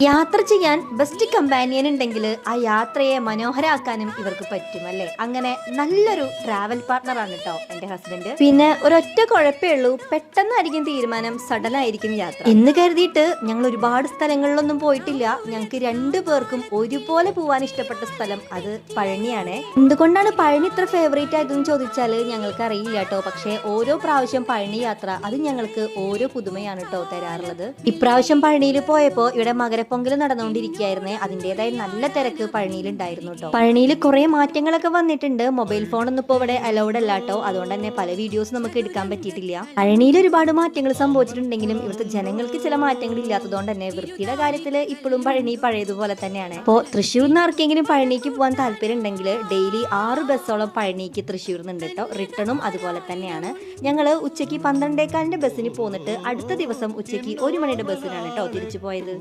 യാത്ര ചെയ്യാൻ best companion ഉണ്ടെങ്കിൽ ആ യാത്രയെ മനോഹരാക്കാനും ഇവർക്ക് പറ്റും അല്ലേ. അങ്ങനെ നല്ലൊരു ട്രാവൽ പാർട്ണർ ആണ് കേട്ടോ എന്റെ ഹസ്ബൻഡ്. പിന്നെ ഒരൊറ്റ കുഴപ്പമേ ഉള്ളൂ, പെട്ടെന്നായിരിക്കും തീരുമാനം, സഡൻ ആയിരിക്കും യാത്ര എന്ന് കരുതിയിട്ട് ഞങ്ങൾ ഒരുപാട് സ്ഥലങ്ങളിലൊന്നും പോയിട്ടില്ല. ഞങ്ങൾക്ക് രണ്ടു പേർക്കും ഒരുപോലെ പോവാൻ ഇഷ്ടപ്പെട്ട സ്ഥലം അത് പഴനിയാണ്. എന്തുകൊണ്ടാണ് പഴനി ഇത്ര ഫേവറേറ്റ് ആയതെന്ന് ചോദിച്ചാൽ ഞങ്ങൾക്ക് അറിയില്ല കേട്ടോ. പക്ഷേ ഓരോ പ്രാവശ്യം പഴനി യാത്ര അത് ഞങ്ങൾക്ക് ഓരോ പുതുമയാണ് കേട്ടോ തരാറുള്ളത്. ഇപ്രാവശ്യം പഴനിയിൽ പോയപ്പോൾ ഇവിടെ പൊങ്കൽ നടന്നുകൊണ്ടിരിക്കുകയായിരുന്നേ. അതിൻ്റെതായ നല്ല തിരക്ക് പഴനിയിൽ ഉണ്ടായിരുന്നു കേട്ടോ. പഴനിയിൽ കുറെ മാറ്റങ്ങളൊക്കെ വന്നിട്ടുണ്ട്. മൊബൈൽ ഫോൺ ഒന്നും ഇപ്പോൾ ഇവിടെ അലൗഡ് അല്ല കേട്ടോ. അതുകൊണ്ട് തന്നെ പല വീഡിയോസ് നമുക്ക് എടുക്കാൻ പറ്റിയിട്ടില്ല. പഴനിയിൽ ഒരുപാട് മാറ്റങ്ങൾ സംഭവിച്ചിട്ടുണ്ടെങ്കിലും ഇവിടുത്തെ ജനങ്ങൾക്ക് ചില മാറ്റങ്ങൾ ഇല്ലാത്തതുകൊണ്ട് തന്നെ വൃത്തിയുടെ കാര്യത്തിൽ ഇപ്പോഴും പഴനി പഴയതുപോലെ തന്നെയാണ്. ഇപ്പോൾ തൃശ്ശൂരിൽ നിന്ന് ആർക്കെങ്കിലും പഴനിക്ക് പോകാൻ താല്പര്യം ഉണ്ടെങ്കിൽ ഡെയിലി 6 ബസ്സോളം പഴനിക്ക് തൃശ്ശൂരിൽ നിന്നുണ്ട് കേട്ടോ. റിട്ടേണും അതുപോലെ തന്നെയാണ്. ഞങ്ങൾ ഉച്ചയ്ക്ക് 12:15 ബസ്സിന് പോന്നിട്ട് അടുത്ത ദിവസം ഉച്ചയ്ക്ക് 1 മണിയുടെ ബസ്സിനാണ് കേട്ടോ തിരിച്ചു പോയത്.